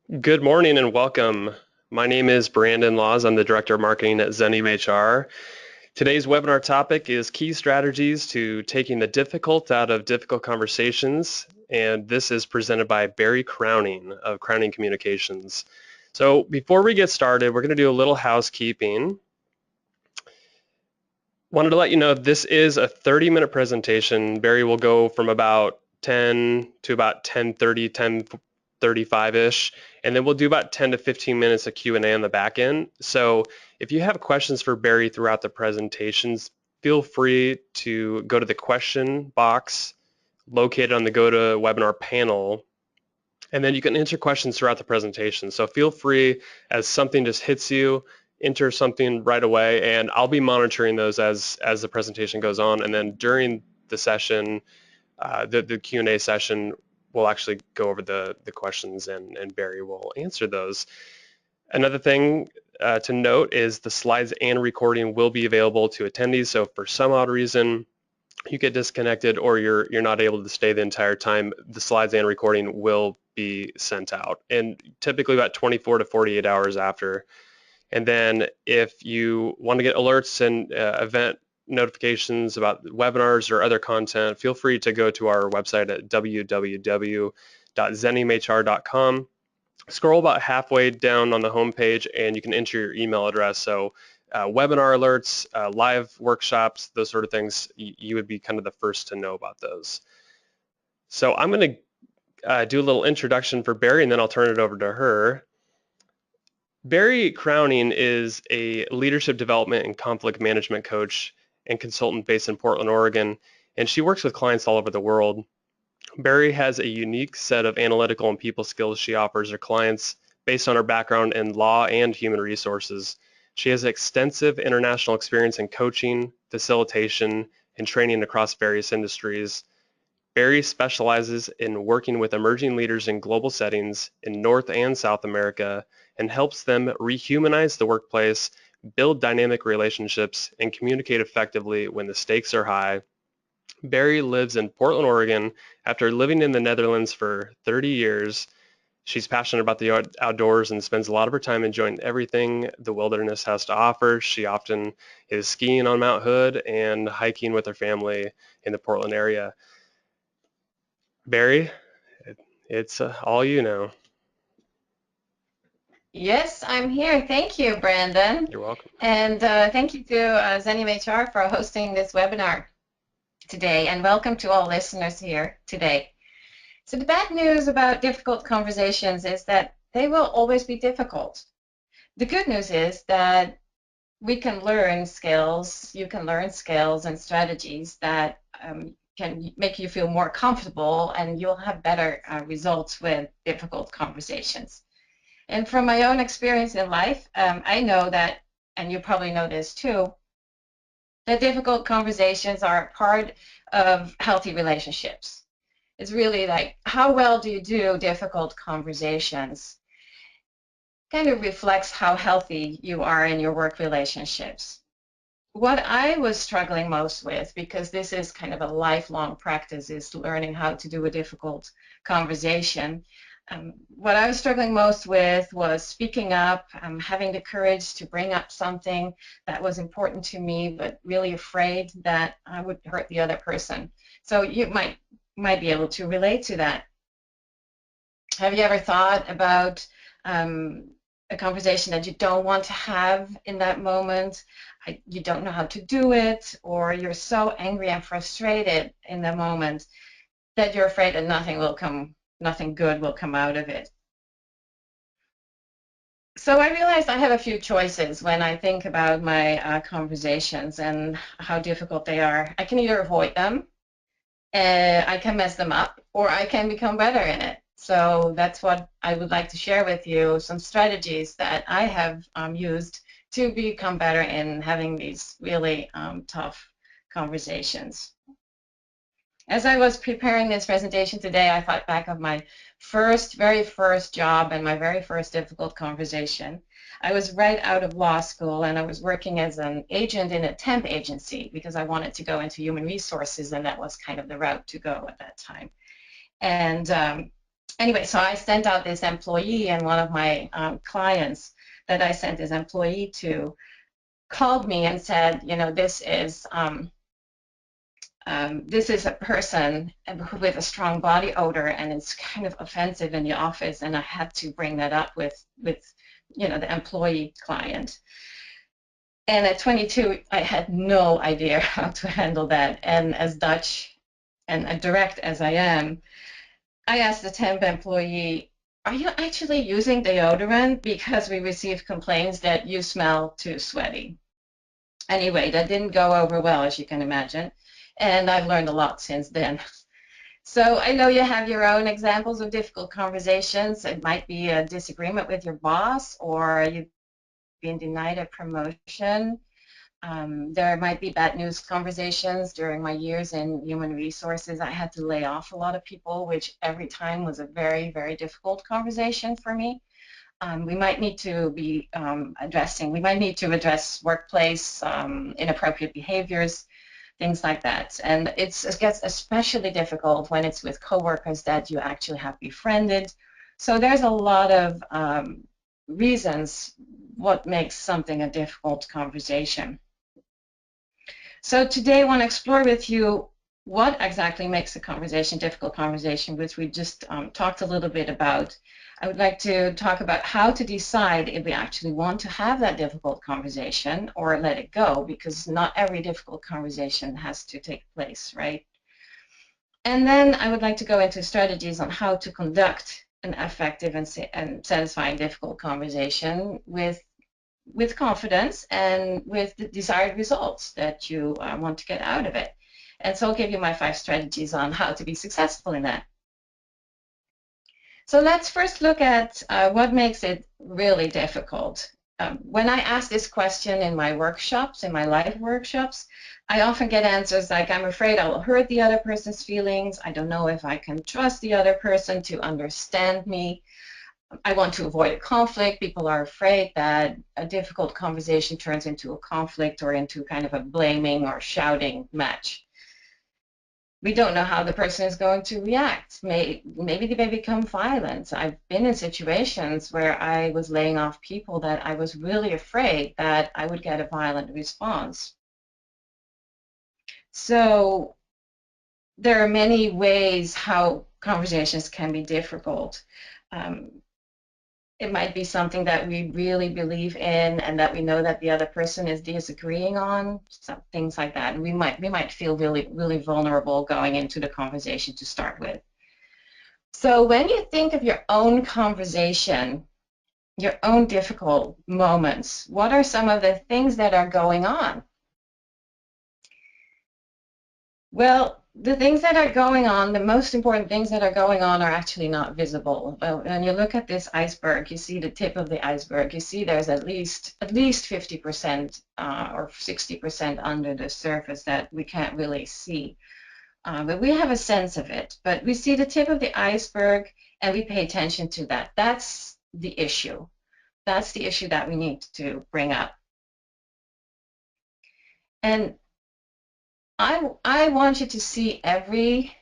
Good morning and welcome. My name is Brandon Laws. I'm the Director of Marketing at Xenium HR. Today's webinar topic is key strategies to taking the difficult out of difficult conversations, and this is presented by Barry Crowning of Crowining Communications. So before we get started, we're going to do a little housekeeping. Wanted to let you know this is a 30-minute presentation. Barry will go from about 10 to about 10:30, 10:35-ish, and then we'll do about 10 to 15 minutes of Q&A on the back end. So if you have questions for Barry throughout the presentations, feel free to go to the question box located on the GoToWebinar panel, and then you can enter questions throughout the presentation. So feel free, as something just hits you, enter something right away, and I'll be monitoring those as the presentation goes on. And then during the session, the Q&A session, we'll actually go over the questions, and Barry will answer those. Another thing to note is the slides and recording will be available to attendees. So if for some odd reason you get disconnected or you're not able to stay the entire time, the slides and recording will be sent out, and typically about 24 to 48 hours after. And then if you want to get alerts and event notifications about webinars or other content, feel free to go to our website at www.xeniumhr.com. Scroll about halfway down on the homepage and you can enter your email address. So webinar alerts, live workshops, those sort of things, you would be kind of the first to know about those. So I'm going to do a little introduction for Barry, and then I'll turn it over to her. Barry Crowning is a leadership development and conflict management coach and consultant based in Portland, Oregon, and she works with clients all over the world. Barry has a unique set of analytical and people skills she offers her clients based on her background in law and human resources. She has extensive international experience in coaching, facilitation, and training across various industries. Barry specializes in working with emerging leaders in global settings in North and South America and helps them rehumanize the workplace, build dynamic relationships, and communicate effectively when the stakes are high. Barry lives in Portland, Oregon. After living in the Netherlands for 30 years, she's passionate about the outdoors and spends a lot of her time enjoying everything the wilderness has to offer. She often is skiing on Mount Hood and hiking with her family in the Portland area. Barry, it's all you know. Yes, I'm here. Thank you, Brandon. You're welcome. And thank you to Xenium HR for hosting this webinar today. And welcome to all listeners here today. So the bad news about difficult conversations is that they will always be difficult. The good news is that we can learn skills, you can learn skills and strategies that can make you feel more comfortable, and you'll have better results with difficult conversations. And from my own experience in life, I know that, and you probably know this too, that difficult conversations are part of healthy relationships. It's really like, how well do you do difficult conversations? Kind of reflects how healthy you are in your work relationships. What I was struggling most with, because this is kind of a lifelong practice, is learning how to do a difficult conversation. What I was struggling most with was speaking up, having the courage to bring up something that was important to me, but really afraid that I would hurt the other person. So you might be able to relate to that. Have you ever thought about a conversation that you don't want to have in that moment? You don't know how to do it, or you're so angry and frustrated in the moment that you're afraid that nothing good will come out of it. So I realized I have a few choices when I think about my conversations and how difficult they are. I can either avoid them, I can mess them up, or I can become better in it. So that's what I would like to share with you, some strategies that I have used to become better in having these really tough conversations. As I was preparing this presentation today, I thought back of my very first job and my very first difficult conversation. I was right out of law school, and I was working as an agent in a temp agency because I wanted to go into human resources, and that was kind of the route to go at that time. And Anyway, so I sent out this employee, and one of my clients that I sent this employee to called me and said, you know, this is a person with a strong body odor, and it's kind of offensive in the office, and I had to bring that up with you know, the employee client. And at 22, I had no idea how to handle that. And as Dutch and direct as I am, I asked the temp employee, are you actually using deodorant? Because we received complaints that you smell too sweaty. Anyway, that didn't go over well, as you can imagine. And I've learned a lot since then. So I know you have your own examples of difficult conversations. It might be a disagreement with your boss, or you've been denied a promotion. There might be bad news conversations. During my years in human resources, I had to lay off a lot of people, which every time was a very, very difficult conversation for me. We might need to be we might need to address workplace inappropriate behaviors, things like that. And it gets especially difficult when it's with coworkers that you actually have befriended. So there's a lot of reasons what makes something a difficult conversation. So today I want to explore with you what exactly makes a conversation difficult conversation, which we just talked a little bit about. I would like to talk about how to decide if we actually want to have that difficult conversation or let it go, because not every difficult conversation has to take place, right? And then I would like to go into strategies on how to conduct an effective and satisfying difficult conversation with confidence and with the desired results that you want to get out of it. And so I'll give you my 5 strategies on how to be successful in that. So let's first look at what makes it really difficult. When I ask this question in my workshops, in my live workshops, I often get answers like, I'm afraid I will hurt the other person's feelings. I don't know if I can trust the other person to understand me. I want to avoid a conflict. People are afraid that a difficult conversation turns into a conflict or into kind of a blaming or shouting match. We don't know how the person is going to react. Maybe they may become violent. I've been in situations where I was laying off people that I was really afraid that I would get a violent response. So there are many ways how conversations can be difficult. It might be something that we really believe in and that we know that the other person is disagreeing on, some things like that. And we might feel really, really vulnerable going into the conversation to start with. So when you think of your own conversation, your own difficult moments, what are some of the things that are going on? Well, the things that are going on, the most important things that are going on are actually not visible. When you look at this iceberg, you see the tip of the iceberg. You see there's at least 50% or 60% under the surface that we can't really see. But we have a sense of it. But we see the tip of the iceberg and we pay attention to that. That's the issue. That's the issue that we need to bring up. And I want you to see every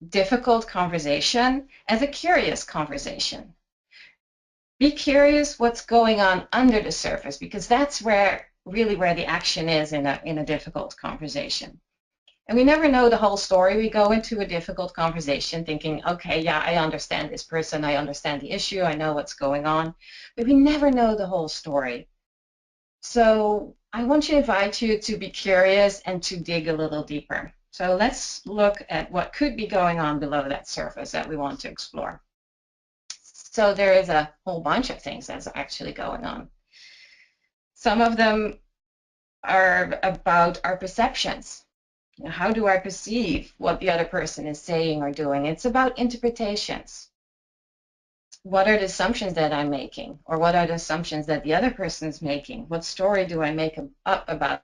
difficult conversation as a curious conversation. Be curious what's going on under the surface, because that's really where the action is in a difficult conversation. And we never know the whole story. We go into a difficult conversation thinking, okay, yeah, I understand this person, I understand the issue, I know what's going on, but we never know the whole story. So I want to invite you to be curious and to dig a little deeper. So let's look at what could be going on below that surface that we want to explore. So there is a whole bunch of things that's actually going on. Some of them are about our perceptions. How do I perceive what the other person is saying or doing? It's about interpretations. What are the assumptions that I'm making? Or what are the assumptions that the other person is making? What story do I make up about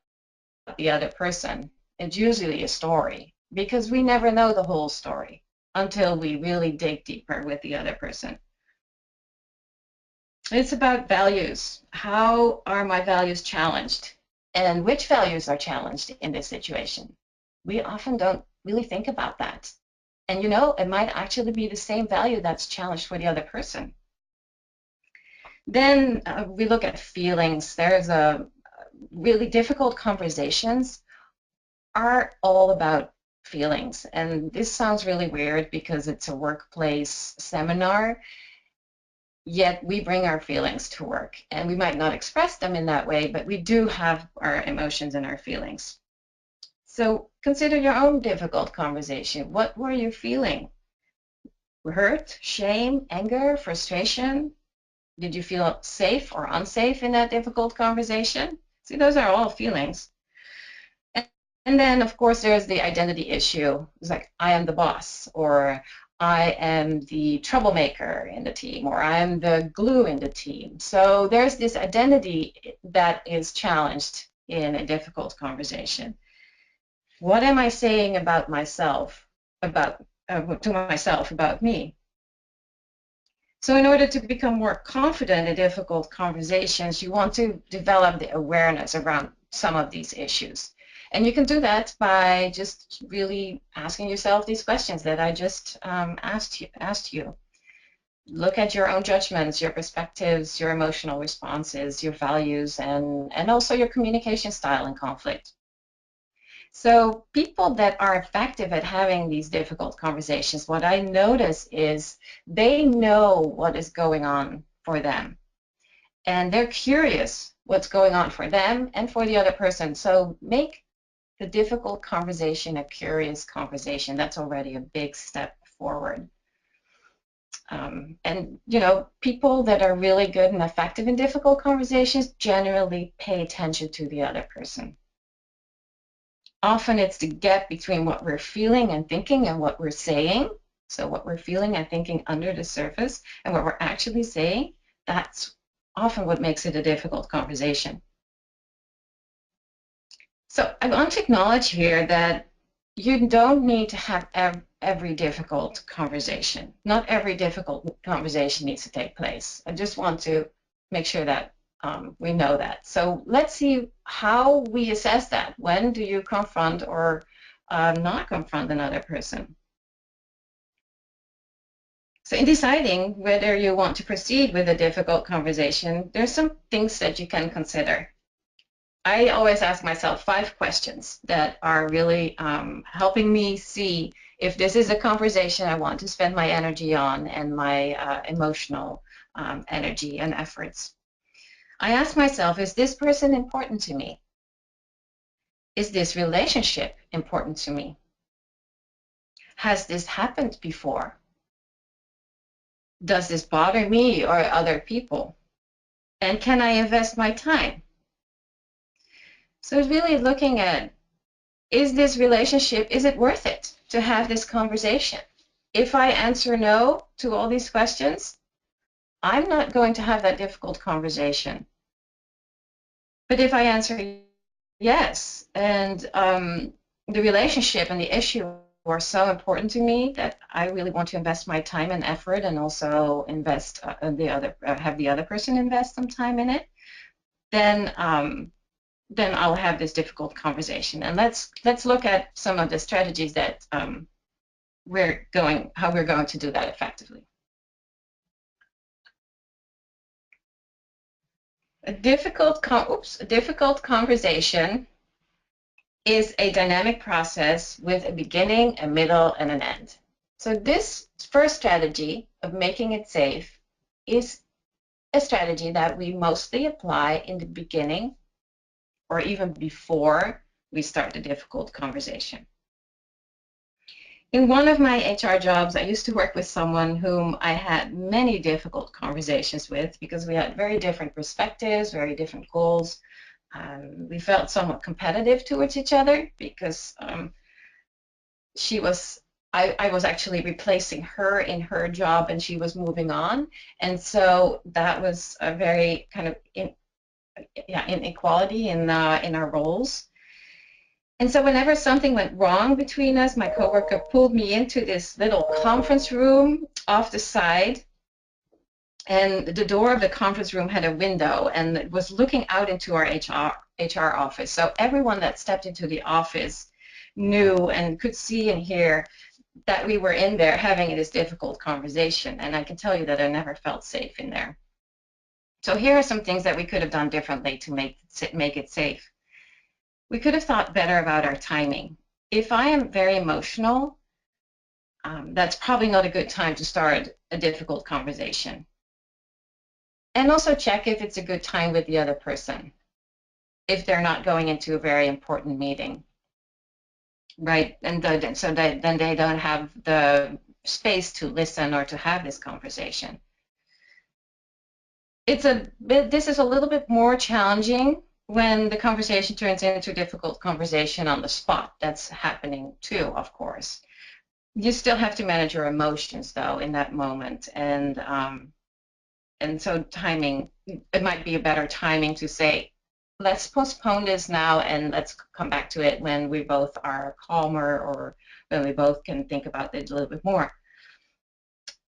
the other person? It's usually a story, because we never know the whole story until we really dig deeper with the other person. It's about values. How are my values challenged? And which values are challenged in this situation? We often don't really think about that. And you know, it might actually be the same value that's challenged for the other person. Then we look at feelings. There's a really difficult conversations are all about feelings. And this sounds really weird because it's a workplace seminar, yet we bring our feelings to work. And we might not express them in that way, but we do have our emotions and our feelings. So consider your own difficult conversation. What were you feeling? Hurt, shame, anger, frustration? Did you feel safe or unsafe in that difficult conversation? See, those are all feelings. And then, of course, there's the identity issue. It's like, I am the boss, or I am the troublemaker in the team, or I am the glue in the team. So there's this identity that is challenged in a difficult conversation. What am I saying about myself, to myself, about me? So in order to become more confident in difficult conversations, you want to develop the awareness around some of these issues. And you can do that by just really asking yourself these questions that I just asked you. Look at your own judgments, your perspectives, your emotional responses, your values, and also your communication style in conflict. So people that are effective at having these difficult conversations, what I notice is they know what is going on for them. And they're curious what's going on for them and for the other person. So make the difficult conversation a curious conversation. That's already a big step forward. And, you know, people that are really good and effective in difficult conversations generally pay attention to the other person. Often it's the gap between what we're feeling and thinking and what we're saying. So what we're feeling and thinking under the surface and what we're actually saying, that's often what makes it a difficult conversation. So I want to acknowledge here that you don't need to have every difficult conversation. Not every difficult conversation needs to take place. I just want to make sure that we know that. So let's see how we assess that. When do you confront or not confront another person? So in deciding whether you want to proceed with a difficult conversation, there's some things that you can consider. I always ask myself 5 questions that are really helping me see if this is a conversation I want to spend my energy on and my emotional energy and efforts. I ask myself, is this person important to me? Is this relationship important to me? Has this happened before? Does this bother me or other people? And can I invest my time? So it's really looking at, is this relationship, is it worth it to have this conversation? If I answer no to all these questions, I'm not going to have that difficult conversation. But if I answer yes, and the relationship and the issue are so important to me that I really want to invest my time and effort and also invest have the other person invest some time in it, then I'll have this difficult conversation. And let's look at some of the strategies that how we're going to do that effectively. A difficult conversation is a dynamic process with a beginning, a middle, and an end. So this first strategy of making it safe is a strategy that we mostly apply in the beginning or even before we start the difficult conversation. In one of my HR jobs, I used to work with someone whom I had many difficult conversations with because we had very different perspectives, very different goals. We felt somewhat competitive towards each other because I was actually replacing her in her job and she was moving on. And so that was a very kind of inequality in our roles. And so whenever something went wrong between us, my coworker pulled me into this little conference room off the side. And the door of the conference room had a window and it was looking out into our HR office. So everyone that stepped into the office knew and could see and hear that we were in there having this difficult conversation, and I can tell you that I never felt safe in there. So here are some things that we could have done differently to make it safe. We could have thought better about our timing. If I am very emotional, that's probably not a good time to start a difficult conversation. And also check if it's a good time with the other person, if they're not going into a very important meeting, right? And then they don't have the space to listen or to have this conversation. This is a little bit more challenging when the conversation turns into a difficult conversation on the spot. That's happening too, of course. You still have to manage your emotions though in that moment, and so timing, it might be a better timing to say, let's postpone this now and let's come back to it when we both are calmer, or when we both can think about it a little bit more.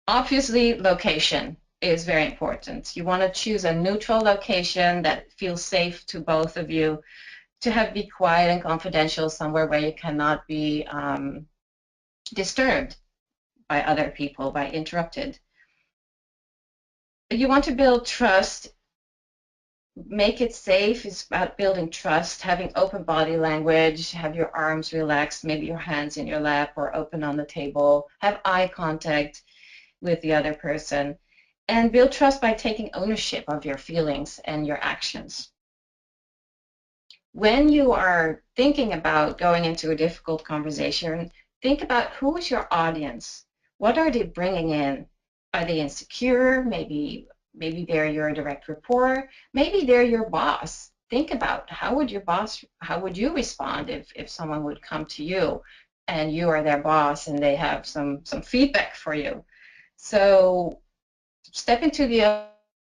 Obviously, location is very important. You want to choose a neutral location that feels safe to both of you, to be quiet and confidential, somewhere where you cannot be disturbed by other people, by interrupted. You want to build trust. Make it safe. It's about building trust, having open body language, have your arms relaxed, maybe your hands in your lap or open on the table, have eye contact with the other person, and build trust by taking ownership of your feelings and your actions. When you are thinking about going into a difficult conversation, think about who is your audience. What are they bringing in? Are they insecure? Maybe they're your direct report. Maybe they're your boss. Think about how would you respond if someone would come to you and you are their boss and they have some feedback for you. So step into the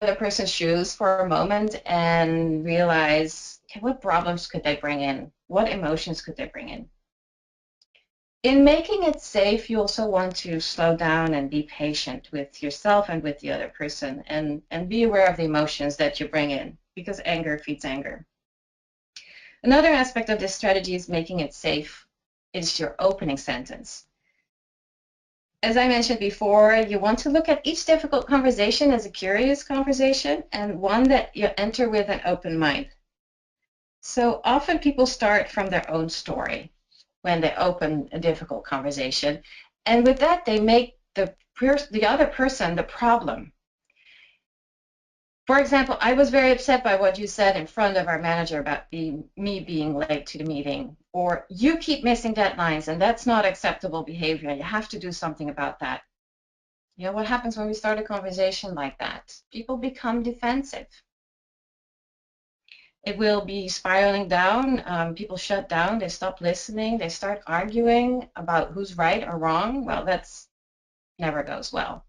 other person's shoes for a moment and realize, okay, what problems could they bring in? What emotions could they bring in? In making it safe, you also want to slow down and be patient with yourself and with the other person, and be aware of the emotions that you bring in, because anger feeds anger. Another aspect of this strategy is making it safe is your opening sentence. As I mentioned before, you want to look at each difficult conversation as a curious conversation and one that you enter with an open mind. So often people start from their own story when they open a difficult conversation, and with that they make the other person the problem. For example, I was very upset by what you said in front of our manager about me being late to the meeting, or you keep missing deadlines and that's not acceptable behavior. You have to do something about that. You know what happens when we start a conversation like that? People become defensive. It will be spiraling down. People shut down. They stop listening. They start arguing about who's right or wrong. Well, that's never goes well.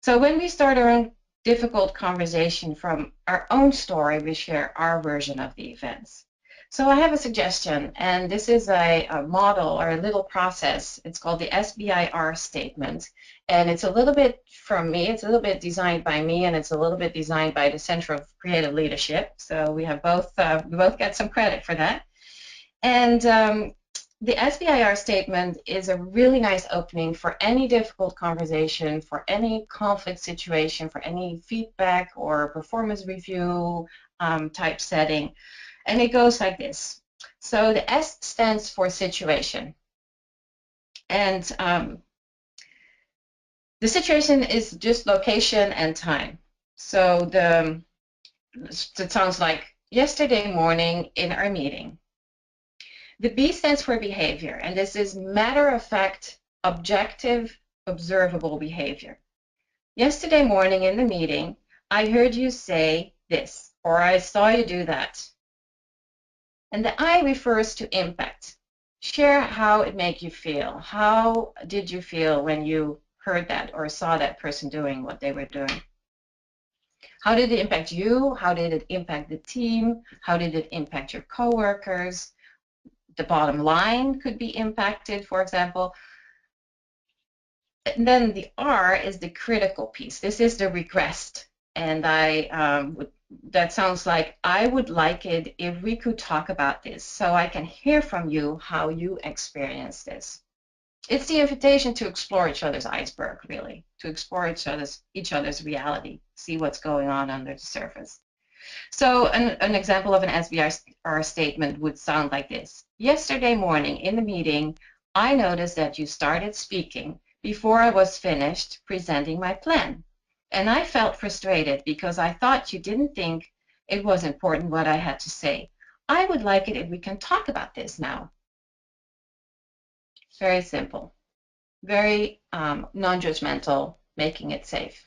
So when we start our own difficult conversation from our own story, we share our version of the events. So I have a suggestion, and this is a model or a little process. It's called the SBIR statement, and it's a little bit from me. It's a little bit designed by me, and it's a little bit designed by the Center of Creative Leadership. So we have both get some credit for that. And the SBIR statement is a really nice opening for any difficult conversation, for any conflict situation, for any feedback or performance review type setting. And it goes like this. So the S stands for situation. And the situation is just location and time. So it sounds like yesterday morning in our meeting. The B stands for behavior, and this is matter-of-fact, objective, observable behavior. Yesterday morning in the meeting, I heard you say this, or I saw you do that. And the I refers to impact. Share how it made you feel. How did you feel when you heard that or saw that person doing what they were doing? How did it impact you? How did it impact the team? How did it impact your coworkers? The bottom line could be impacted, for example. And then the R is the critical piece. This is the regressed. And that sounds like, I would like it if we could talk about this so I can hear from you how you experience this. It's the invitation to explore each other's iceberg, really, to explore each other's reality, see what's going on under the surface. So an example of an SBR statement would sound like this. Yesterday morning in the meeting, I noticed that you started speaking before I was finished presenting my plan. And I felt frustrated because I thought you didn't think it was important what I had to say. I would like it if we can talk about this now. Very simple, very non-judgmental, making it safe.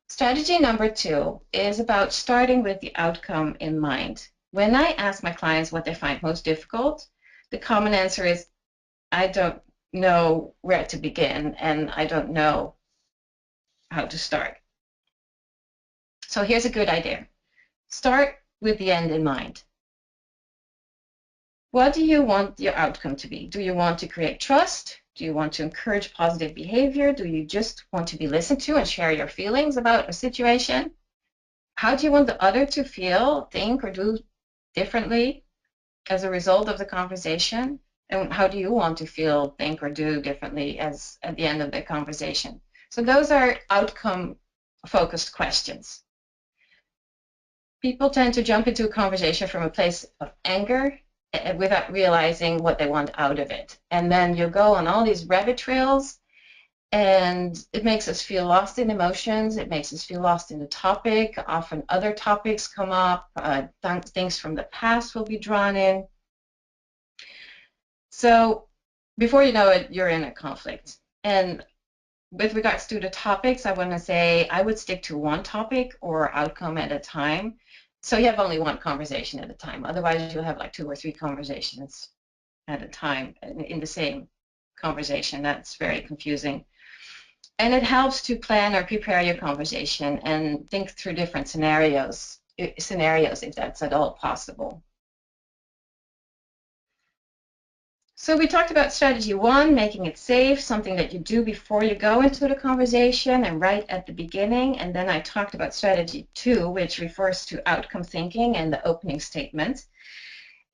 Strategy number 2 is about starting with the outcome in mind. When I ask my clients what they find most difficult, the common answer is, I don't know where to begin and I don't know how to start. So here's a good idea. Start with the end in mind. What do you want your outcome to be? Do you want to create trust? Do you want to encourage positive behavior? Do you just want to be listened to and share your feelings about a situation? How do you want the other to feel, think, or do differently as a result of the conversation? And how do you want to feel, think, or do differently as at the end of the conversation? So those are outcome-focused questions. People tend to jump into a conversation from a place of anger without realizing what they want out of it. And then you go on all these rabbit trails, and it makes us feel lost in emotions. It makes us feel lost in the topic. Often other topics come up. Things from the past will be drawn in. So before you know it, you're in a conflict. And with regards to the topics, I want to say I would stick to one topic or outcome at a time. So you have only one conversation at a time. Otherwise, you'll have like 2 or 3 conversations at a time in the same conversation. That's very confusing. And it helps to plan or prepare your conversation and think through different scenarios if that's at all possible. So we talked about strategy 1, making it safe, something that you do before you go into the conversation and right at the beginning. And then I talked about strategy 2, which refers to outcome thinking and the opening statement.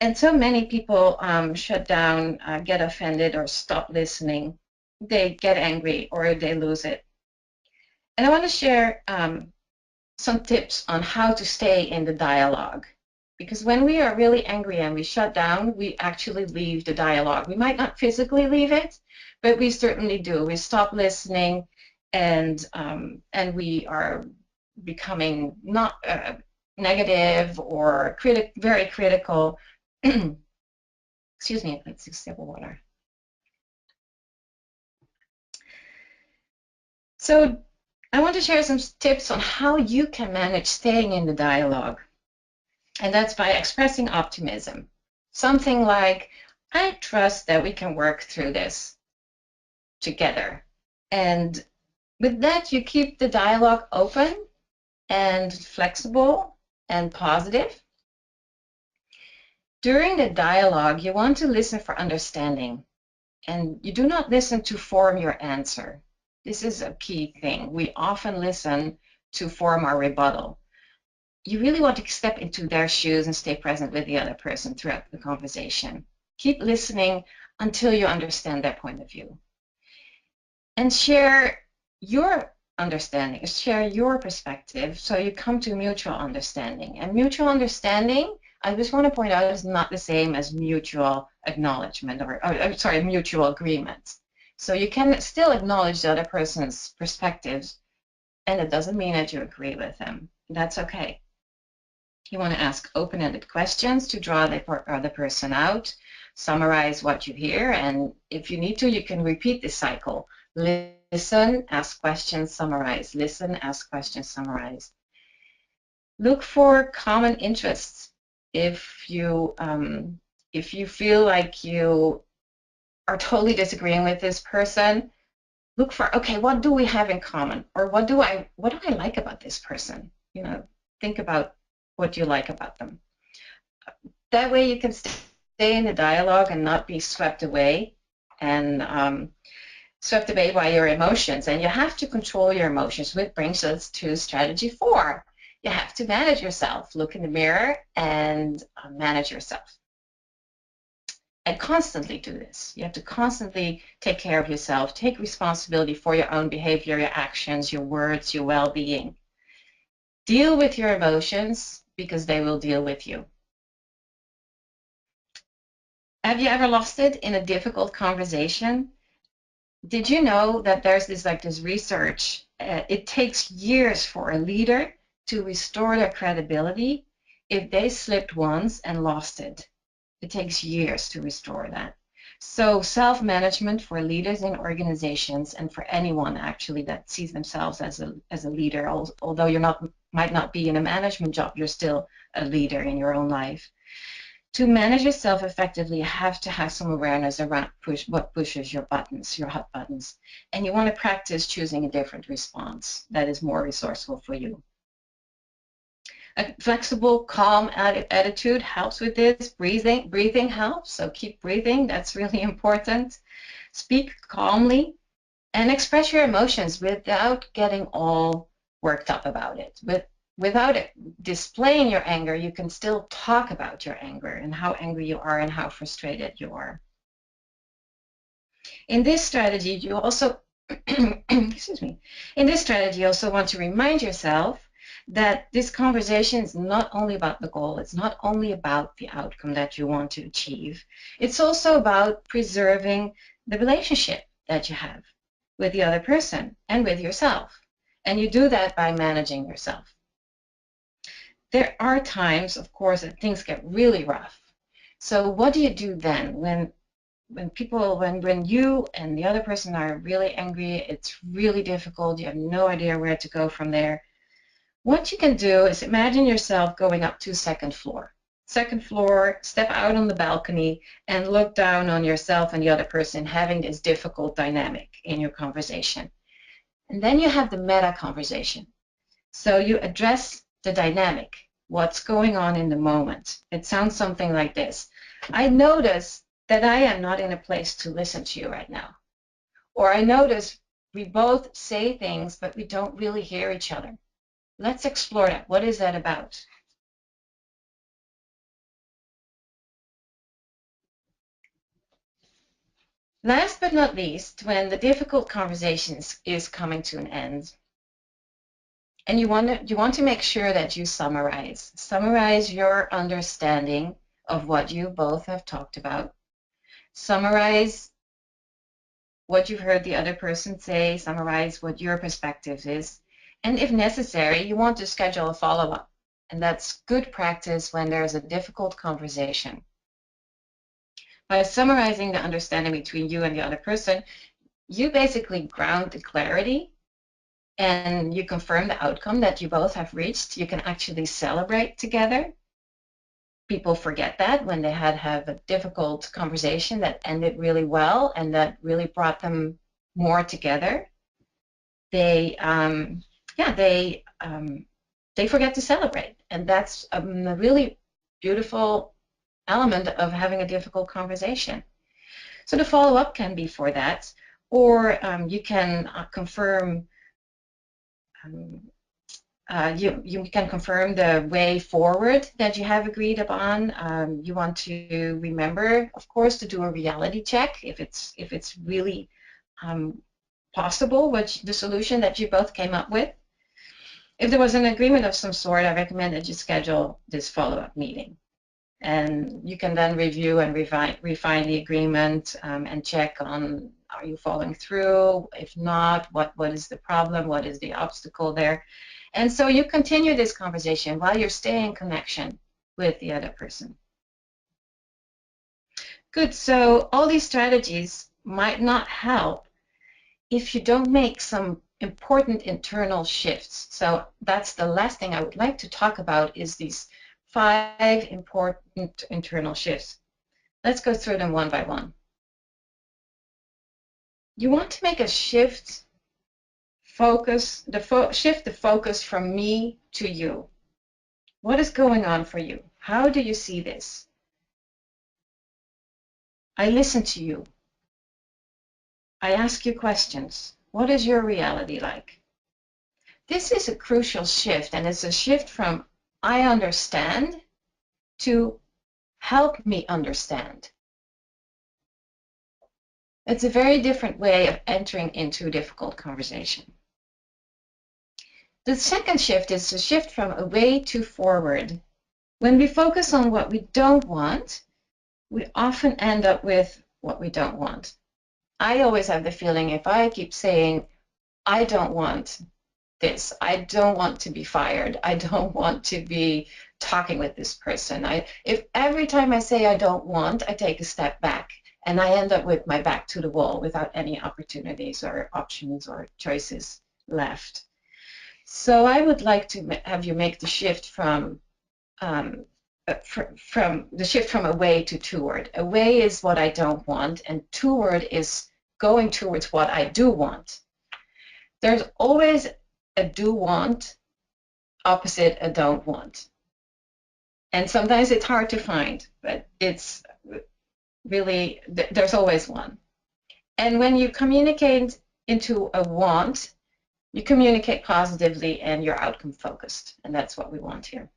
And so many people shut down, get offended, or stop listening. They get angry or they lose it. And I want to share some tips on how to stay in the dialogue. Because when we are really angry and we shut down, we actually leave the dialogue. We might not physically leave it, but we certainly do. We stop listening, and we are becoming not negative or very critical. Excuse me, let's take a sip of water. So I want to share some tips on how you can manage staying in the dialogue. And that's by expressing optimism. Something like, I trust that we can work through this together. And with that, you keep the dialogue open and flexible and positive. During the dialogue, you want to listen for understanding. And you do not listen to form your answer. This is a key thing. We often listen to form our rebuttal. You really want to step into their shoes and stay present with the other person throughout the conversation. Keep listening until you understand their point of view. And share your understanding, share your perspective, so you come to mutual understanding. And mutual understanding, I just want to point out, is not the same as mutual acknowledgement or mutual agreement. So you can still acknowledge the other person's perspectives, and it doesn't mean that you agree with them. That's okay. You want to ask open-ended questions to draw the other person out, summarize what you hear, and if you need to, you can repeat this cycle. Listen, ask questions, summarize. Listen, ask questions, summarize. Look for common interests. If you feel like you are totally disagreeing with this person, look for, okay, what do we have in common, or what do I like about this person? You know, think about what you like about them. That way you can stay in the dialogue and not be swept away by your emotions. And you have to control your emotions, which brings us to strategy 4. You have to manage yourself. Look in the mirror and manage yourself. and constantly do this. You have to constantly take care of yourself, take responsibility for your own behavior, your actions, your words, your well-being. Deal with your emotions because they will deal with you. Have you ever lost it in a difficult conversation? Did you know that there's this research? It takes years for a leader to restore their credibility if they slipped once and lost it. It takes years to restore that. So self-management for leaders in organizations and for anyone actually that sees themselves as a leader, although might not be in a management job, you're still a leader in your own life. To manage yourself effectively, you have to have some awareness around what pushes your buttons, your hot buttons. And you want to practice choosing a different response that is more resourceful for you. A flexible, calm attitude helps with this. Breathing helps, so keep breathing. That's really important. Speak calmly and express your emotions without getting all worked up about it. Without it displaying your anger, you can still talk about your anger and how angry you are and how frustrated you are. In this strategy, you also, excuse me, in this strategy, you also want to remind yourself that this conversation is not only about the goal, it's not only about the outcome that you want to achieve, it's also about preserving the relationship that you have with the other person and with yourself. And you do that by managing yourself. There are times, of course, that things get really rough. So what do you do then when you and the other person are really angry, it's really difficult, you have no idea where to go from there? What you can do is imagine yourself going up to second floor. Second floor, step out on the balcony and look down on yourself and the other person having this difficult dynamic in your conversation. And then you have the meta conversation. So you address the dynamic, what's going on in the moment. It sounds something like this. I notice that I am not in a place to listen to you right now. Or I notice we both say things, but we don't really hear each other. Let's explore that. What is that about? Last but not least, when the difficult conversation is coming to an end, and you want to make sure that you summarize your understanding of what you both have talked about. Summarize what you've heard the other person say, summarize what your perspective is, and if necessary, you want to schedule a follow-up. And that's good practice when there's a difficult conversation. By summarizing the understanding between you and the other person, you basically ground the clarity and you confirm the outcome that you both have reached. You can actually celebrate together. People forget that when they have a difficult conversation that ended really well and that really brought them more together. They forget to celebrate, and that's a really beautiful element of having a difficult conversation. So the follow-up can be for that, or you can confirm. You can confirm the way forward that you have agreed upon. You want to remember, of course, to do a reality check if it's really possible, the solution that you both came up with. If there was an agreement of some sort, I recommend that you schedule this follow-up meeting. And you can then review and refine the agreement and check on, are you following through? If not, what is the problem? What is the obstacle there? And so you continue this conversation while you're staying in connection with the other person. Good, so all these strategies might not help if you don't make some important internal shifts. So that's the last thing I would like to talk about, is these 5 important internal shifts. Let's go through them one by one. You want to make a shift, shift the focus from me to you. What is going on for you? How do you see this? I listen to you. I ask you questions. What is your reality like? This is a crucial shift, and it's a shift from I understand to help me understand. It's a very different way of entering into a difficult conversation. The second shift is a shift from away to forward. When we focus on what we don't want, we often end up with what we don't want. I always have the feeling if I keep saying, I don't want this, I don't want to be fired, I don't want to be talking with this person. If every time I say I don't want, I take a step back and I end up with my back to the wall without any opportunities or options or choices left. So I would like to have you make the shift from the shift from away to toward. Away is what I don't want, and toward is going towards what I do want. There's always a do want opposite a don't want. And sometimes it's hard to find, but it's really, there's always one. And when you communicate into a want, you communicate positively and you're outcome focused. And that's what we want here.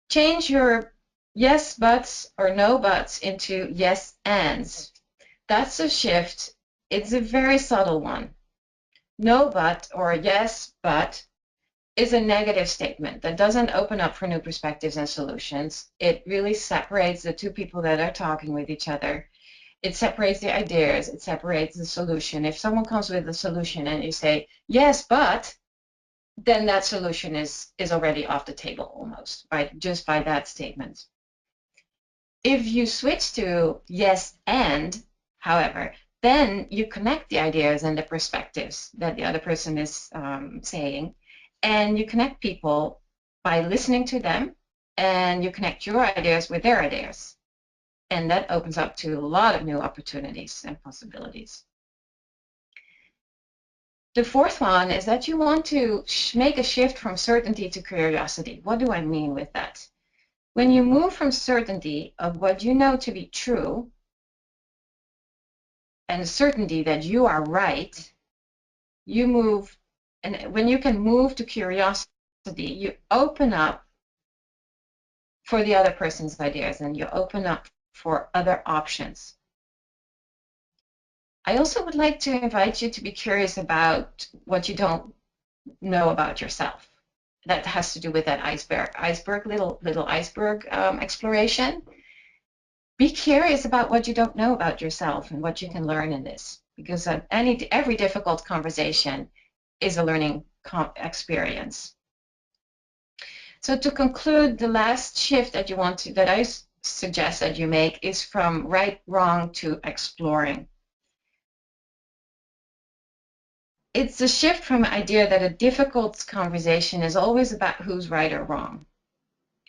Change your yes buts or no buts into yes ands. That's a shift. It's a very subtle one. No but or yes but is a negative statement that doesn't open up for new perspectives and solutions. It really separates the two people that are talking with each other. It separates the ideas. It separates the solution. If someone comes with a solution and you say, yes, but, then that solution is already off the table almost, just by that statement. If you switch to yes and, however, then you connect the ideas and the perspectives that the other person is saying, and you connect people by listening to them, and you connect your ideas with their ideas. And that opens up to a lot of new opportunities and possibilities. The fourth one is that you want to make a shift from certainty to curiosity. What do I mean with that? When you move from certainty of what you know to be true and certainty that you are right, you move, and when you can move to curiosity, you open up for the other person's ideas and you open up for other options. I also would like to invite you to be curious about what you don't know about yourself. That has to do with that little iceberg exploration. Be curious about what you don't know about yourself and what you can learn in this, because every difficult conversation is a learning experience. So to conclude, the last shift that I suggest that you make is from right, wrong to exploring. It's a shift from the idea that a difficult conversation is always about who's right or wrong.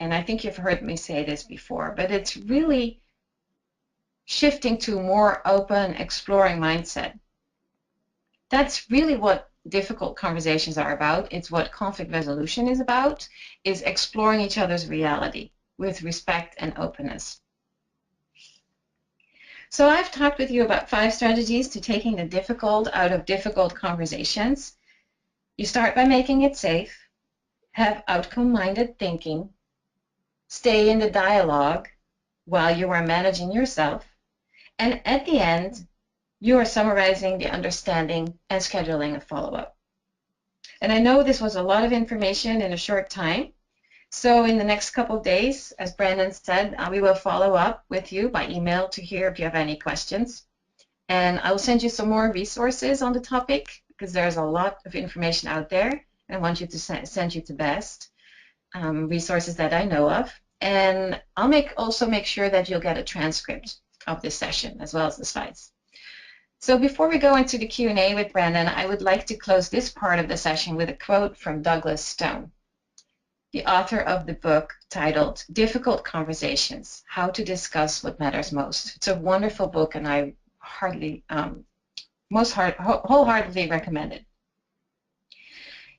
And I think you've heard me say this before, but it's really shifting to a more open, exploring mindset. That's really what difficult conversations are about. It's what conflict resolution is about, is exploring each other's reality with respect and openness. So I've talked with you about 5 strategies to taking the difficult out of difficult conversations. You start by making it safe, have outcome-minded thinking, stay in the dialogue while you are managing yourself, and at the end, you are summarizing the understanding and scheduling a follow-up. And I know this was a lot of information in a short time. So in the next couple of days, as Brandon said, we will follow up with you by email to hear if you have any questions. And I will send you some more resources on the topic because there's a lot of information out there. I want you to send you the best resources that I know of. And I'll also make sure that you'll get a transcript of this session as well as the slides. So before we go into the Q&A with Brandon, I would like to close this part of the session with a quote from Douglas Stone, the author of the book titled Difficult Conversations, How to Discuss What Matters Most. It's a wonderful book and I wholeheartedly recommend it.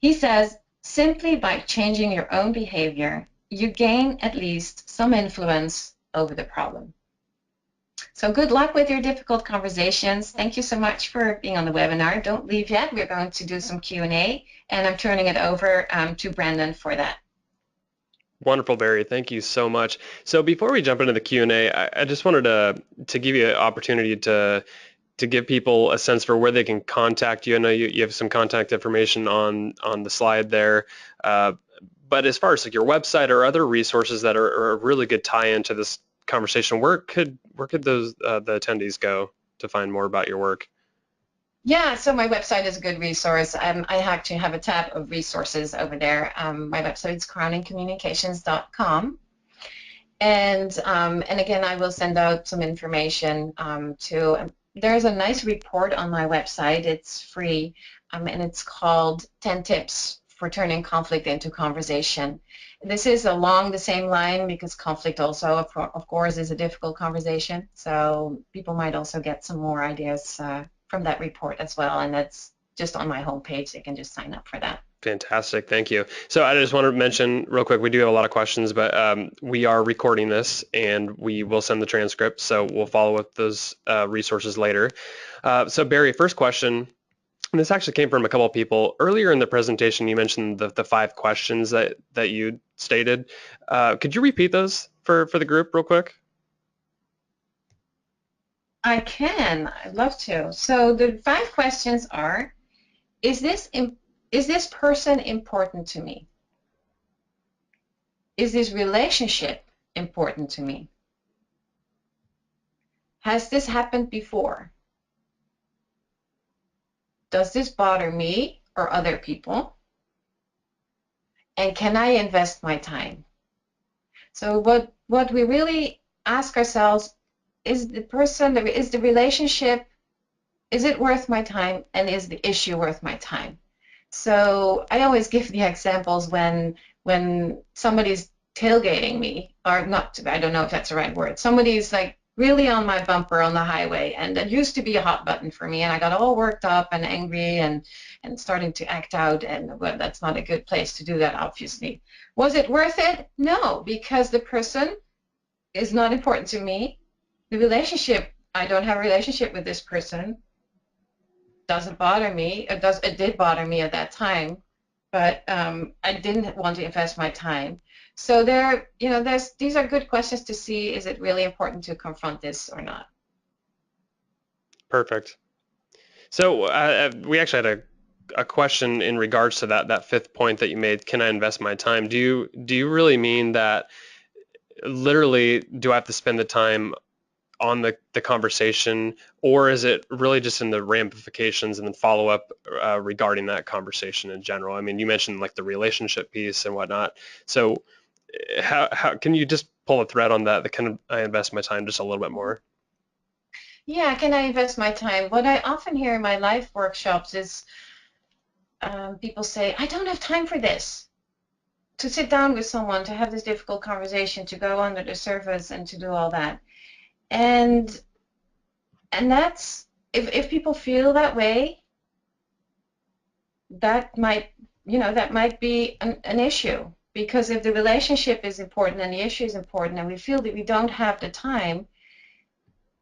He says, simply by changing your own behavior, you gain at least some influence over the problem. So good luck with your difficult conversations. Thank you so much for being on the webinar. Don't leave yet. We're going to do some Q&A, and I'm turning it over to Brandon for that. Wonderful, Barry. Thank you so much. So before we jump into the Q&A, I just wanted to give you an opportunity to give people a sense for where they can contact you. I know you have some contact information on the slide there. Uh, but as far as like your website or other resources that are a really good tie-in to this conversation, where could those the attendees go to find more about your work? Yeah, so my website is a good resource. I actually have a tab of resources over there. My website is crowningcommunications.com. And again, I will send out some information to. There's a nice report on my website. It's free, and it's called 10 Tips for Turning Conflict into Conversation. This is along the same line because conflict also, of course, is a difficult conversation. So people might also get some more ideas from that report as well, and that's just on my homepage. They can just sign up for that. Fantastic, thank you. So I just want to mention real quick, we do have a lot of questions, but we are recording this and we will send the transcript, so we'll follow up those resources later. So Barry, first question, and this actually came from a couple of people. Earlier in the presentation, you mentioned the 5 questions that you stated. Could you repeat those for the group real quick? I can. I'd love to. So the 5 questions are, is this person important to me? Is this relationship important to me? Has this happened before? Does this bother me or other people? And can I invest my time? So what we really ask ourselves, is the relationship, is it worth my time, and is the issue worth my time? So I always give the examples when somebody's tailgating me, or not, I don't know if that's the right word. Somebody's like really on my bumper on the highway, and that used to be a hot button for me, and I got all worked up and angry and starting to act out, and well, that's not a good place to do that, obviously. Was it worth it? No, because the person is not important to me. The relationship, I don't have a relationship with this person. Doesn't bother me. It did bother me at that time, but I didn't want to invest my time. So these are good questions to see. Is it really important to confront this or not? Perfect. So we actually had a question in regards to that fifth point that you made. Can I invest my time? Do you really mean that literally do I have to spend the time on the conversation, or is it really just in the ramifications and then follow up regarding that conversation in general? I mean, you mentioned like the relationship piece and whatnot. So how can you just pull a thread on that? Can I invest my time just a little bit more? Yeah, can I invest my time? What I often hear in my life workshops is people say, I don't have time for this. To sit down with someone, to have this difficult conversation, to go under the surface and to do all that. And that's, if people feel that way, that might, that might be an issue. Because if the relationship is important and the issue is important and we feel that we don't have the time,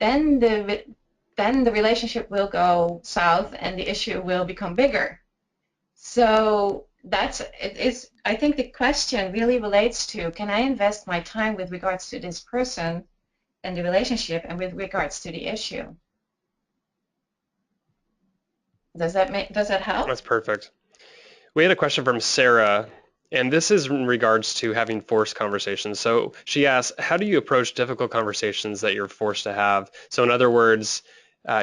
then the relationship will go south and the issue will become bigger. So I think the question really relates to, can I invest my time with regards to this person and the relationship and with regards to the issue? Does that help? That's perfect. We had a question from Sarah, and this is in regards to having forced conversations. So she asks, how do you approach difficult conversations that you're forced to have? So in other words,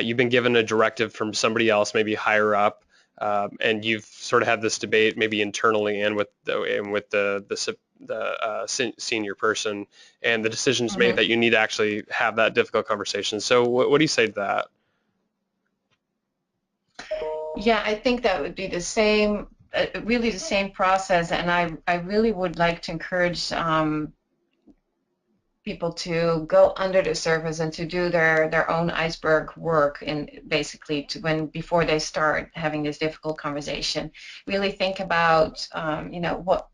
you've been given a directive from somebody else, maybe higher up, and you've sort of had this debate maybe internally and with the senior person, and the decision's made Mm-hmm. that you need to actually have that difficult conversation. So what do you say to that? Yeah, I think that would be the same, really the same process, and I really would like to encourage people to go under the surface and to do their own iceberg work, and basically before they start having this difficult conversation, really think about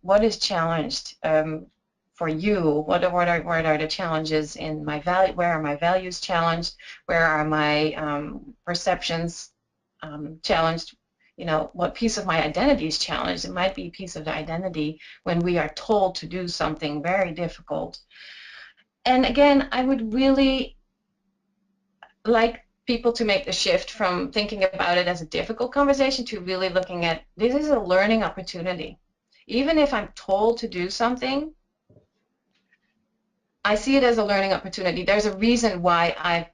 what is challenged for you. What are the challenges in my value? Where are my values challenged? Where are my perceptions challenged? what piece of my identity is challenged. It might be a piece of the identity when we are told to do something very difficult. And again, I would really like people to make the shift from thinking about it as a difficult conversation to really looking at this is a learning opportunity. Even if I'm told to do something, I see it as a learning opportunity. There's a reason why I've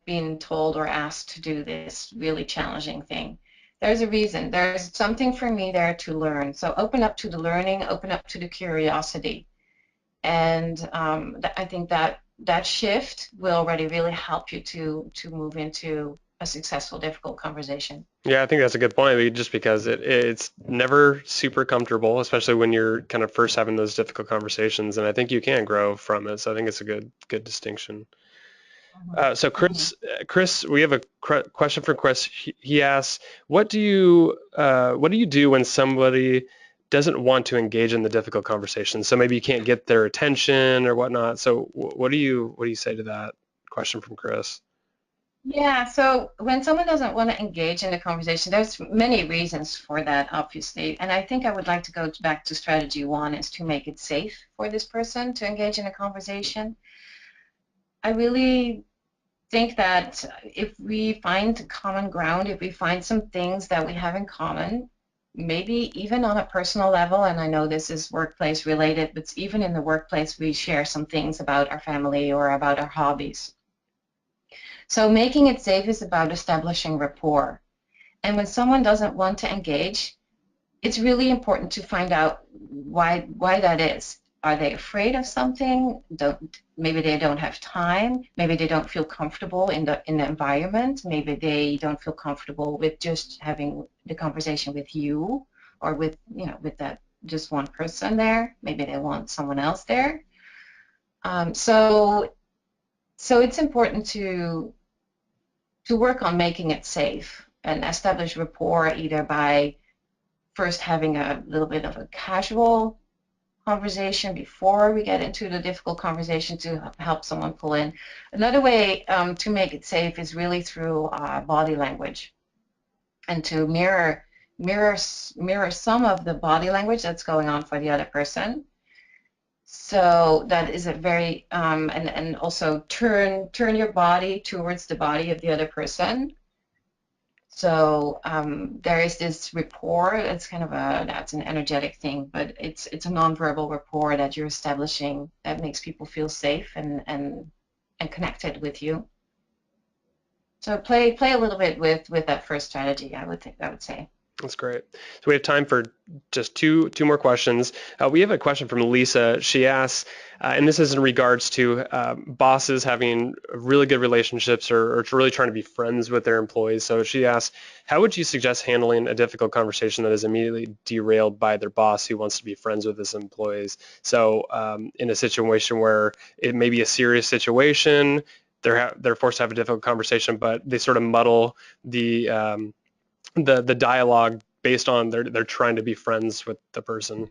been told or asked to do this really challenging thing. There's a reason. There's something for me there to learn. So open up to the learning, open up to the curiosity. And I think that shift will already really help you to move into a successful, difficult conversation. Yeah, I think that's a good point, just because it's never super comfortable, especially when you're kind of first having those difficult conversations, and I think you can grow from it. So I think it's a good distinction. So Chris, we have a question from Chris. He asks, what do you do when somebody doesn't want to engage in the difficult conversation? So maybe you can't get their attention or whatnot. So what do you say to that question from Chris? Yeah, so when someone doesn't want to engage in a conversation, there's many reasons for that, obviously. And I think I would like to go back to strategy one, is to make it safe for this person to engage in a conversation. I really think that if we find common ground, if we find some things that we have in common, maybe even on a personal level, and I know this is workplace related, but even in the workplace, we share some things about our family or about our hobbies. So making it safe is about establishing rapport. And when someone doesn't want to engage, it's really important to find out why that is. Are they afraid of something? Maybe they don't have time. Maybe they don't feel comfortable in the environment. Maybe they don't feel comfortable with just having the conversation with you, or with that just one person there. Maybe they want someone else there. So it's important to work on making it safe and establish rapport, either by first having a little bit of a casual conversation before we get into the difficult conversation to help someone pull in. Another way to make it safe is really through body language, and to mirror some of the body language that's going on for the other person. So that is a very and also turn your body towards the body of the other person. So there is this rapport. It's kind of that's an energetic thing, but it's a nonverbal rapport that you're establishing that makes people feel safe and connected with you. So play a little bit with that first strategy. I would say. That's great. So we have time for just two more questions. We have a question from Lisa. She asks, and this is in regards to bosses having really good relationships or really trying to be friends with their employees. So she asks, how would you suggest handling a difficult conversation that is immediately derailed by their boss who wants to be friends with his employees? So in a situation where it may be a serious situation, they're forced to have a difficult conversation, but they sort of muddle the dialogue based on they're trying to be friends with the person.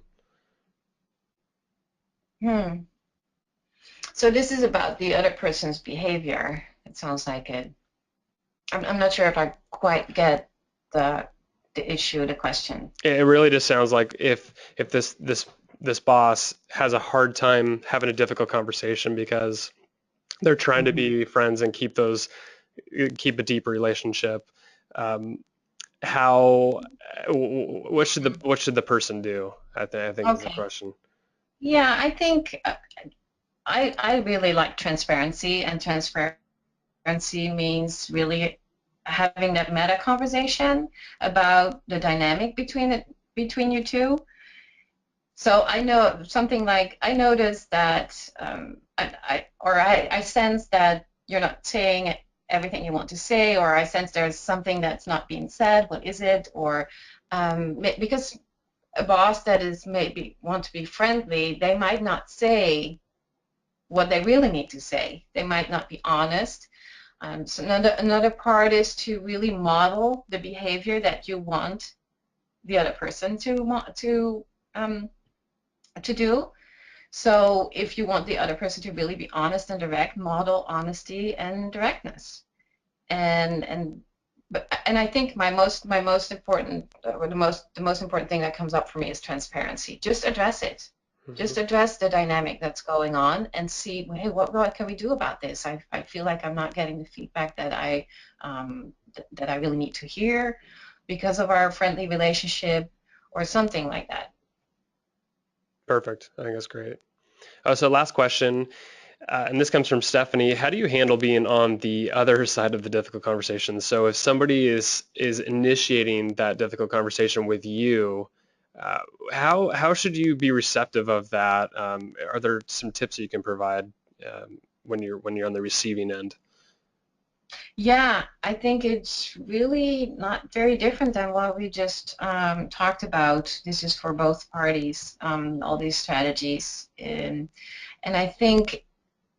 So this is about the other person's behavior. It sounds like it. I'm not sure if I quite get the issue, the question. It really just sounds like if this boss has a hard time having a difficult conversation because they're trying to be friends and keep a deep relationship. What should the person do? I think is the question. Yeah, I think I really like transparency, and transparency means really having that meta conversation about the dynamic between you two. So I know something like, I noticed that I sense that you're not saying everything you want to say, or I sense there's something that's not being said. What is it? Or because a boss that is maybe want to be friendly, they might not say what they really need to say. They might not be honest. So another part is to really model the behavior that you want the other person to do. So if you want the other person to really be honest and direct, model honesty and directness. And And I think my most important, or the most important thing that comes up for me is transparency. Just address it. Mhm. Just address the dynamic that's going on and see, hey, what can we do about this? I feel like I'm not getting the feedback that that I really need to hear because of our friendly relationship or something like that. Perfect. I think that's great. So last question, and this comes from Stephanie. How do you handle being on the other side of the difficult conversation? So if somebody is initiating that difficult conversation with you, uh, how should you be receptive of that? Are there some tips that you can provide when you're on the receiving end? Yeah, I think it's really not very different than what we just talked about. This is for both parties, all these strategies. And I think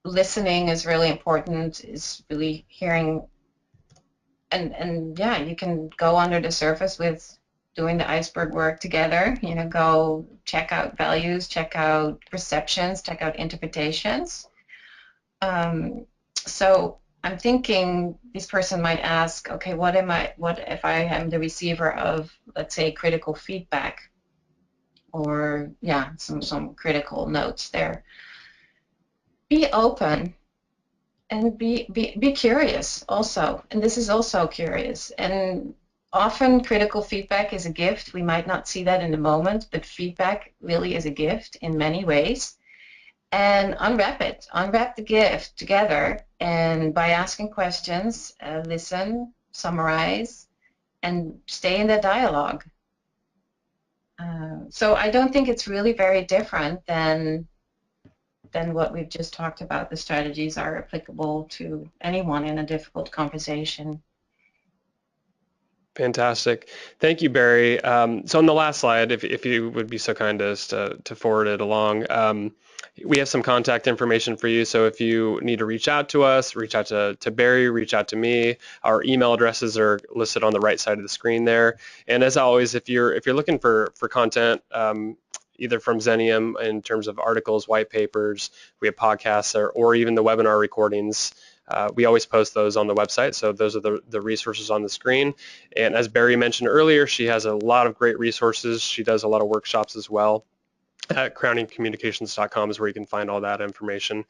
listening is really important, is really hearing. And yeah, you can go under the surface with doing the iceberg work together. Go check out values, check out perceptions, check out interpretations. So I'm thinking this person might ask, okay, what if I am the receiver of, let's say, critical feedback, or yeah, some critical notes there. Be open and be curious also. And this is also curious. And often critical feedback is a gift. We might not see that in the moment, but feedback really is a gift in many ways. And unwrap it, unwrap the gift together, and by asking questions, listen, summarize, and stay in the dialogue. So I don't think it's really very different than what we've just talked about. The strategies are applicable to anyone in a difficult conversation. Fantastic. Thank you, Barry. So on the last slide, if you would be so kind as to forward it along, we have some contact information for you. So if you need to reach out to us, reach out to Barry, reach out to me. Our email addresses are listed on the right side of the screen there. And as always, if you're looking for content, either from Xenium in terms of articles, white papers, we have podcasts, or even the webinar recordings. We always post those on the website, so those are the resources on the screen. And as Barry mentioned earlier, she has a lot of great resources. She does a lot of workshops as well. At crowningcommunications.com is where you can find all that information.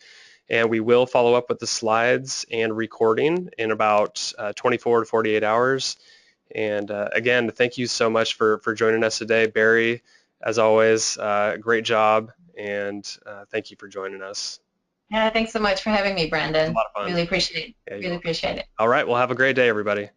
And we will follow up with the slides and recording in about 24 to 48 hours. And again, thank you so much for joining us today. Barry, as always, great job, and thank you for joining us. Yeah, thanks so much for having me, A Brandon. lot of fun. Really appreciate it. Yeah, you're Really welcome. appreciate it. All right, well, have a great day, everybody.